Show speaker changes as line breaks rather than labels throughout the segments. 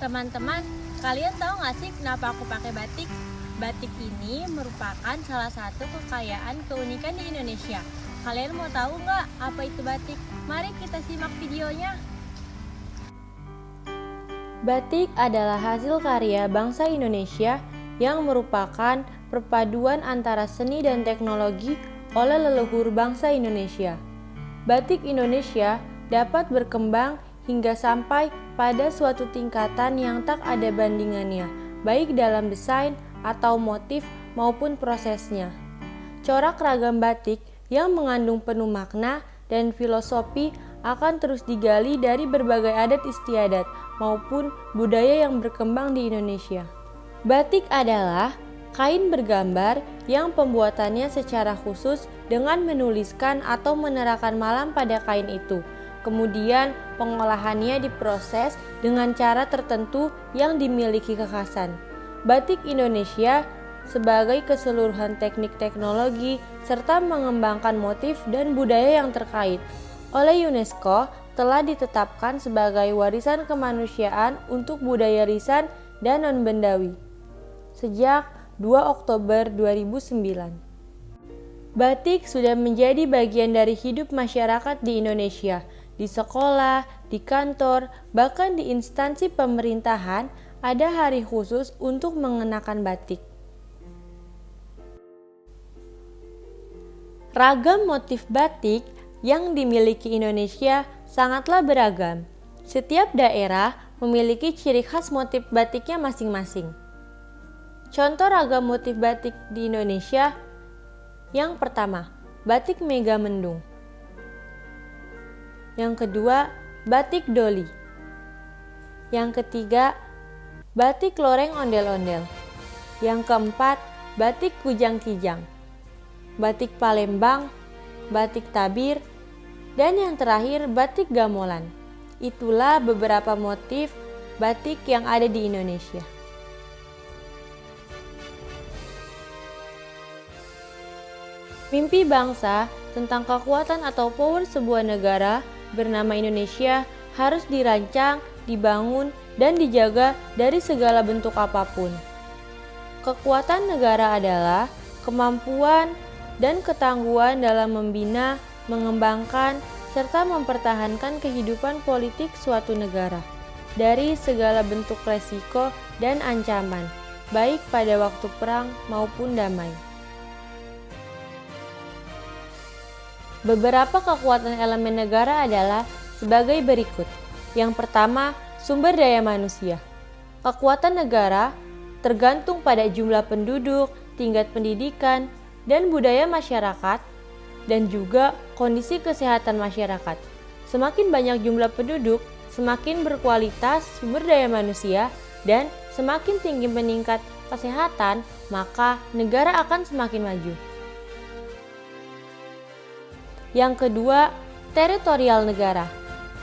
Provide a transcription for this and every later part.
Teman-teman, kalian tahu nggak sih kenapa aku pakai batik? Batik ini merupakan salah satu kekayaan keunikan di Indonesia. Kalian mau tahu nggak apa itu batik? Mari kita simak videonya.
Batik adalah hasil karya bangsa Indonesia yang merupakan perpaduan antara seni dan teknologi oleh leluhur bangsa Indonesia. Batik Indonesia dapat berkembang hingga sampai pada suatu tingkatan yang tak ada bandingannya, baik dalam desain atau motif maupun prosesnya. Corak ragam batik yang mengandung penuh makna dan filosofi akan terus digali dari berbagai adat istiadat maupun budaya yang berkembang di Indonesia. Batik adalah kain bergambar yang pembuatannya secara khusus dengan menuliskan atau menerakan malam pada kain itu. Kemudian pengolahannya diproses dengan cara tertentu yang dimiliki kekhasan. Batik Indonesia sebagai keseluruhan teknik teknologi serta mengembangkan motif dan budaya yang terkait oleh UNESCO telah ditetapkan sebagai warisan kemanusiaan untuk budaya lisan dan non-bendawi sejak 2 Oktober 2009. Batik sudah menjadi bagian dari hidup masyarakat di Indonesia, di sekolah, di kantor, bahkan di instansi pemerintahan ada hari khusus untuk mengenakan batik. Ragam motif batik yang dimiliki Indonesia sangatlah beragam. Setiap daerah memiliki ciri khas motif batiknya masing-masing. Contoh ragam motif batik di Indonesia: yang pertama, batik Megamendung. Yang kedua, batik Doli. Yang ketiga, batik Loreng Ondel-Ondel. Yang keempat, batik Kujang Kijang. Batik Palembang, batik Tabir, dan yang terakhir batik Gamelan. Itulah beberapa motif batik yang ada di Indonesia. Mimpi bangsa tentang kekuatan atau power sebuah negara bernama Indonesia harus dirancang, dibangun, dan dijaga dari segala bentuk apapun. Kekuatan negara adalah kemampuan dan ketangguhan dalam membina, mengembangkan, serta mempertahankan kehidupan politik suatu negara dari segala bentuk resiko dan ancaman, baik pada waktu perang maupun damai. Beberapa kekuatan elemen negara adalah sebagai berikut. Yang pertama, sumber daya manusia. Kekuatan negara tergantung pada jumlah penduduk, tingkat pendidikan, dan budaya masyarakat, dan juga kondisi kesehatan masyarakat. Semakin banyak jumlah penduduk, semakin berkualitas sumber daya manusia, dan semakin tinggi meningkat kesehatan, maka negara akan semakin maju. Yang kedua, teritorial negara.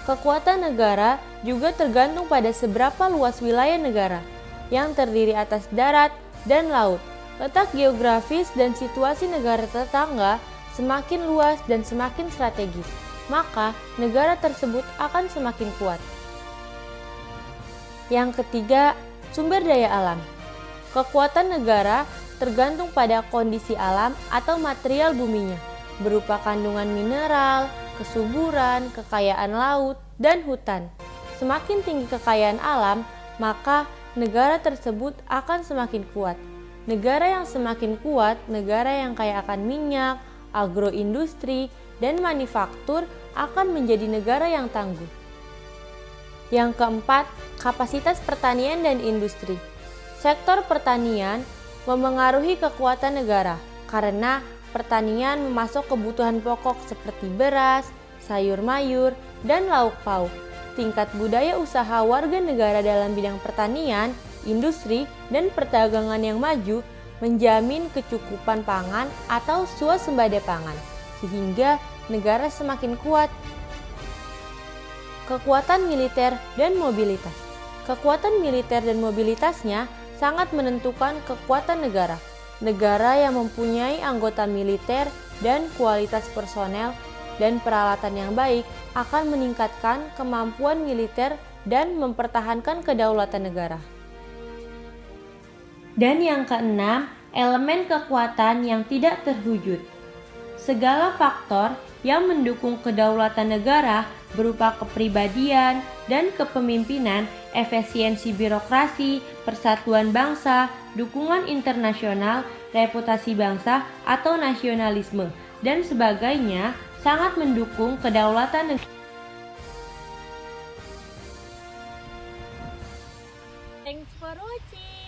Kekuatan negara juga tergantung pada seberapa luas wilayah negara, yang terdiri atas darat dan laut. Letak geografis dan situasi negara tetangga semakin luas dan semakin strategis, maka negara tersebut akan semakin kuat. Yang ketiga, sumber daya alam. Kekuatan negara tergantung pada kondisi alam atau material buminya, berupa kandungan mineral, kesuburan, kekayaan laut, dan hutan. Semakin tinggi kekayaan alam, maka negara tersebut akan semakin kuat. Negara yang semakin kuat, negara yang kaya akan minyak, agroindustri, dan manufaktur akan menjadi negara yang tangguh. Yang keempat, kapasitas pertanian dan industri. Sektor pertanian memengaruhi kekuatan negara karena pertanian memasok kebutuhan pokok seperti beras, sayur mayur, dan lauk pauk. Tingkat budaya usaha warga negara dalam bidang pertanian, industri, dan perdagangan yang maju menjamin kecukupan pangan atau swasembada pangan, sehingga negara semakin kuat. Kekuatan militer dan mobilitas. Kekuatan militer dan mobilitasnya sangat menentukan kekuatan negara. Negara yang mempunyai anggota militer dan kualitas personel dan peralatan yang baik akan meningkatkan kemampuan militer dan mempertahankan kedaulatan negara. Dan yang keenam, elemen kekuatan yang tidak terwujud. Segala faktor yang mendukung kedaulatan negara berupa kepribadian dan kepemimpinan, efisiensi birokrasi, persatuan bangsa, dukungan internasional, reputasi bangsa atau nasionalisme, dan sebagainya sangat mendukung kedaulatan negara.
Thanks for watching.